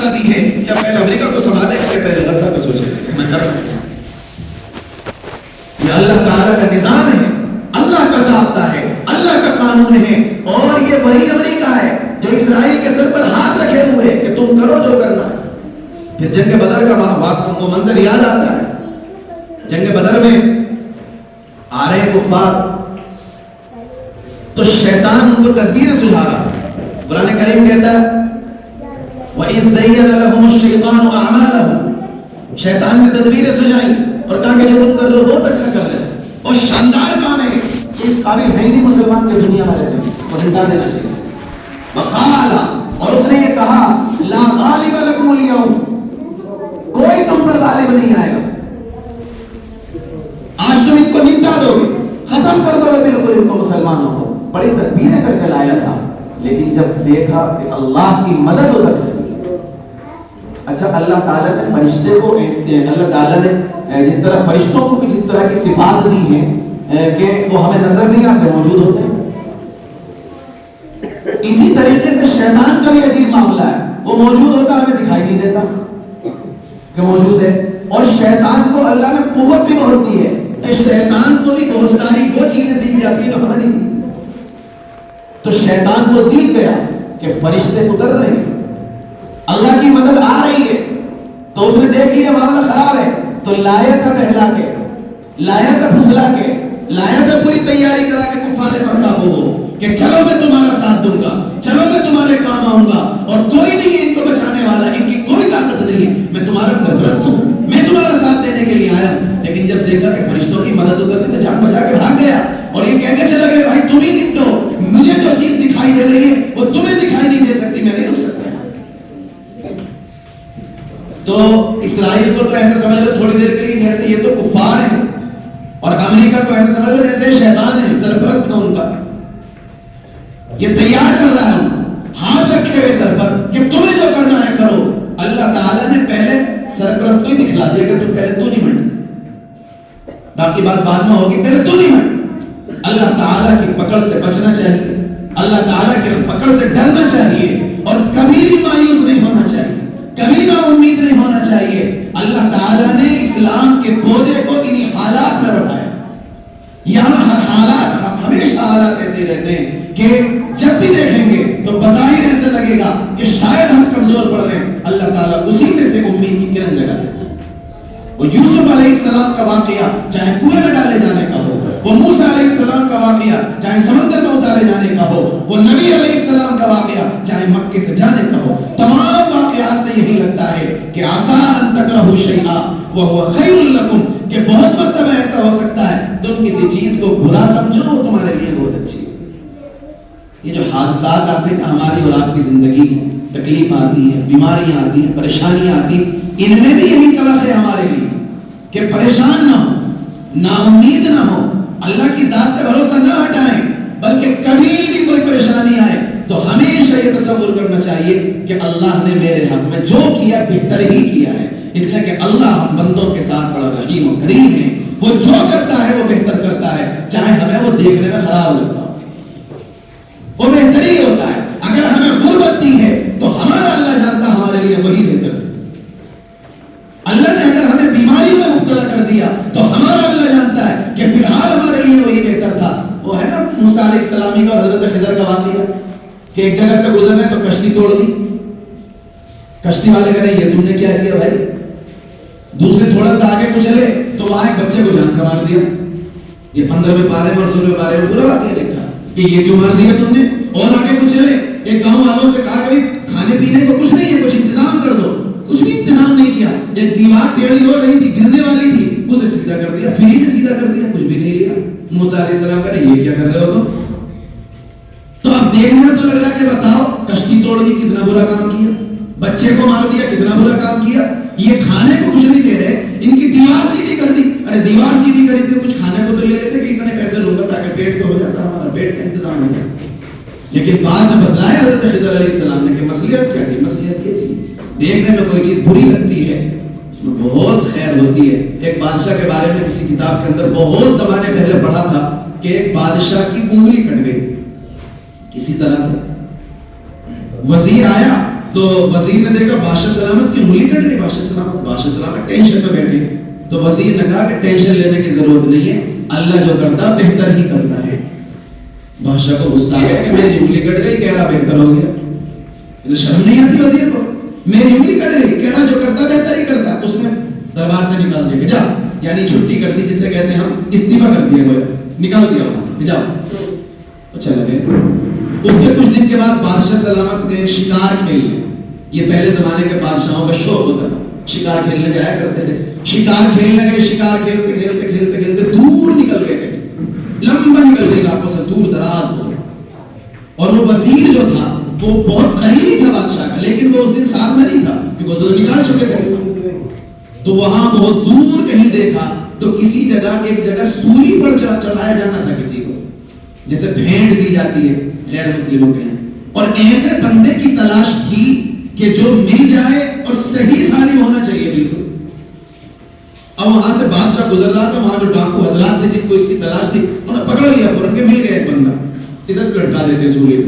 آزادی ہے یا پہلے امریکہ کو سنبھالے یا پہلے غزہ کو سوچے میں کر رہا ہوں؟ یہ اللہ تعالیٰ کا نظام ہے، اللہ کا ضابطہ ہے، اللہ کا قانون ہے، اور یہ وہی امریکہ ہے جو اسرائیل کے سر پر ہاتھ رکھے ہوئے کہ تم کرو جو کرنا ہے۔ پھر جنگ بدر کا وہ منظر یاد آتا ہے، جنگ بدر میں آ رہے کفار تو شیطان ان کو تدبیریں سجھا رہا، قرآن کریم کہتا ہے وَإِذْ زَيَّنَ لَهُمُ الشَّيْطَانُ أَعْمَالَهُمْ، شیطان نے تدبیریں سجھائیں اور کہا کہ جو تم کر رہے ہو بہت اچھا کر رہے ہو اور شاندار کام ہے، یہ اس قابل ہے ہی نہیں مسلمان کے دنیا میں رہنے اور ہندا دینا چاہیے۔ وَقَالَ، اور اس نے یہ کہا لَا غَالِبَ لَكُمُ الْيَوْمَ، کوئی تم پر غالب نہیں آئے گا، آج تم ان کو نمٹا دو گے، ختم کر دو گے بالکل ان کو مسلمانوں کو۔ بڑی تدبیریں کر کے لایا تھا، لیکن جب دیکھا کہ اللہ کی مدد ادھر ہے۔ اچھا اللہ تعالیٰ نے فرشتے کو اللہ تعالیٰ نے جس طرح فرشتوں کو جس طرح کی صفات دی ہیں کہ وہ ہمیں نظر نہیں آتے موجود ہوتے ہیں، اسی طریقے سے شیطان کا بھی عجیب معاملہ ہے، وہ موجود ہوتا ہمیں دکھائی نہیں دیتا کہ موجود ہے، اور شیطان کو اللہ نے قوت بھی بہت دی ہے کہ شیطان کو بھی بہت ساری وہ چیزیں دی جاتی ہیں جو ہمیں نہیں دی۔ تو شیطان کو دیکھ گیا کہ فرشتے اتر رہے ہیں، اللہ کی مدد آ رہی ہے، تو اس نے دیکھ لیا معاملہ خراب ہے، تو لایا تھا بہلا کے، لایا تھا پھسلا کے، لایا تھا پوری تیاری کرا کے کفار مکہ کو کہ چلو میں تمہارا ساتھ دوں گا، چلو میں تمہارے کام آؤں گا، اور کوئی نہیں ہے ان کو بچانے والا، ان کی کوئی طاقت نہیں ہے، میں تمہارا سرپرست ہوں، میں تمہارا ساتھ دینے کے لیے آیا ہوں۔ لیکن جب دیکھا کہ فرشتوں کی مدد اترنے تو جان بچا کے بھاگ گیا، اور یہ کہہ کے چلا گیا بھائی تم ہی نپٹو، مجھے جو چیز دکھائی دے رہی ہے وہ تمہیں دکھائی نہیں دے سکتی، میں نہیں رک سکتا۔ تو اسرائیل کو تو ایسا سمجھ لو تھوڑی دیر کے لیے جیسے یہ تو کفار ہیں، اور امریکہ کو ایسا سمجھ لو جیسے شیطان ہے، سرپرست ہے ان کا، یہ تیار کر رہا ہے ہاتھ رکھے ہوئے سر پر کہ تمہیں جو کرنا ہے کرو۔ اللہ تعالیٰ نے پہلے سرپرست کو ہی دکھلا دیا کہ تم پہلے تو نہیں منٹ، باقی بات بعد میں ہوگی، پہلے تو نہیں منٹ۔ اللہ تعالیٰ کی پکڑ سے بچنا چاہیے، اللہ تعالیٰ کی پکڑ سے ڈرنا چاہیے، اور کبھی بھی مایوس نہیں ہونا چاہیے، کبھی نا امید نہیں ہونا چاہیے۔ اللہ تعالیٰ نے اسلام کے پودے کو انہی حالات میں بڑھایا، یہاں ہر حالات، ہمیشہ حالات ایسے رہتے ہیں کہ جب بھی دیکھیں گے تو بظاہر ایسے لگے گا کہ شاید ہم کمزور پڑ رہے ہیں، اللہ تعالیٰ اسی میں سے امید کی کرن جگہ دیتا ہے۔ وہ یوسف علیہ السلام کا واقعہ چاہے کنویں میں ڈالے جانے کا ہو، وہ موسیٰ علیہ السلام کا واقعہ چاہے سمندر میں اتارے جانے کا ہو، وہ نبی علیہ السلام کا واقعہ چاہے مکے سے جانے کا ہو، تمام واقعات سے یہی لگتا ہے کہ عسیٰ ان تکرہوا شیئا وہو خیر لکم، کہ بہت مرتبہ ایسا ہو سکتا ہے تم کسی چیز کو برا سمجھو وہ تمہارے لیے بہت اچھی ہے۔ یہ جو حادثات آتے ہیں ہماری اور آپ کی زندگی، تکلیف آتی ہے، بیماریاں آتی ہیں، پریشانیاں آتی ہیں، ان میں بھی یہی سبق ہے ہمارے لیے کہ پریشان نہ ہو، نا امید نہ ہو، اللہ کی ذات سے بھروسہ نہ ہٹائیں، بلکہ کبھی بھی کوئی پریشانی آئے تو ہمیشہ یہ تصور کرنا چاہیے کہ اللہ نے میرے حق میں جو کیا بہتر ہی کیا ہے، اس لیے کہ اللہ ہم بندوں کے ساتھ بڑا رحیم و کریم ہے، وہ جو کرتا ہے وہ بہتر کرتا ہے، چاہے ہمیں وہ دیکھنے میں خراب لگتا ہو، وہ بہتر ہی ہوتا ہے۔ اگر ہمیں غربت دی ہے تو ہمارا اللہ جانتا ہمارے لیے وہی بہتر تھا، اللہ نے اگر ہمیں بیماریوں میں مبتلا کر دیا تو ہمارا اللہ جانتا ہے کہ فی الحال ہمارے لیے وہی بہتر تھا۔ وہ ہے نا موسیٰ علیہ السلام کا اور حضرت خضر کا واقعہ کہ ایک جگہ سے گزرنے تو کشتی توڑ دی، کشتی والے کہہ رہے یہ تم نے کیا کیا بھائی، دوسرے تھوڑا سا آگے کو چلے تو وہاں ایک بچے کو جان سے مار دیا، یہ 15ویں پارے میں اور 16ویں پارے میں پورا واقعہ لکھا کہ یہ کیوں مار دیا تم نے، اور آگے کو چلے ایک گاؤں والوں سے کہا کہ کھانے پینے کو کچھ نہیں ہے، کچھ انتظام کر دو، کچھ بھی انتظام نہیں کیا، ایک دیوار ٹیڑھی ہو رہی تھی گرنے والی تھی اسے سیدھا کر دیا، فری میں سیدھا کر دیا، کچھ بھی نہیں لیا۔ موسیٰ علیہ السلام کہہ رہے یہ کیا کر رہے ہو تم؟ تو اب دیکھنے میں تو لگ رہا ہے کہ بتاؤ کشتی توڑ دی کتنا برا کام کیا، بچے کو مار دیا کتنا برا کام کیا، یہ کھانے کو کچھ نہیں دے رہے، ان کی دیوار سیدھی کر دی، ارے دیوار سیدھی کری تھی کچھ کھانے کو تو لے لیتے کہ اتنے پیسے لوں گا تاکہ پیٹ تو ہو جاتا، ہمارا پیٹ کا انتظام ہو جاتا۔ لیکن بعد میں بتلایا حضرت خضر علیہ السلام نے کہ مصلحت کیا تھی، مصلحت یہ تھی دیکھنے میں کوئی چیز بری لگتی ہے اس میں بہت خیر ہوتی ہے۔ ایک بادشاہ کے بارے میں کسی کتاب کے اندر بہت زمانے پہلے پڑھا تھا کہ ایک بادشاہ کی انگلی کٹ گئی کسی طرح سے، وزیر آیا تو وزیر نے دیکھا بادشاہ سلامت کی انگلی کٹ گئی. بادشاہ سلامت ٹینشن میں بیٹھے. تو وزیر نے کہا کہ ٹینشن لینے کی ضرورت نہیں ہے, اللہ جو کرتا بہتر ہی کرتا ہے. بادشاہ کو غصہ آ گیا کہ میری انگلی کٹ گئی, کہہ رہا بہتر ہو گیا. اسے شرم نہیں آتی وزیر کو, میری انگلی کٹ گئی, کہہ رہا جو کرتا بہتر ہی کرتا. اس نے دربار سے نکال دیا کہ جا, یعنی چھٹی کر دی, جسے کہتے ہیں ہم استعفا کر دیا, نکال دیا وہاں سے, جاؤ. چلا گیا. اس کے کچھ دن کے بعد بادشاہ سلامت گئے شکار کھیلنے. یہ پہلے زمانے کے بادشاہوں کا شوق ہوتا تھا, شکار کھیلنے جایا کرتے تھے. شکار کھیلنے گئے, شکار کھیلتے کھیلتے کھیلتے کھیلتے دور نکل گئے, لمبا نکل گئے علاقوں سے, دور دراز. اور وہ وزیر جو تھا وہ بہت قریبی تھا بادشاہ کا, لیکن وہ اس دن ساتھ میں نہیں تھا کیونکہ وہ نکال چکے تھے. تو وہاں بہت دور کہیں دیکھا تو کسی جگہ, ایک جگہ سولی پر چڑھایا جانا تھا کسی کو, جیسے بھیٹ دی جاتی ہے غیر مسلموں کے یہاں. اور ایسے بندے کی تلاش تھی کہ جو مل جائے اور صحیح سالم ہونا چاہیے بالکل. اب وہاں سے بادشاہ گزر رہا تھا, وہاں جو ڈاکو حضرات تھے جن کو اس کی تلاش تھی, انہوں نے پکڑ لیا فوراً کہ مل گیا ایک بندہ, اسے لٹکا دیتے سولی.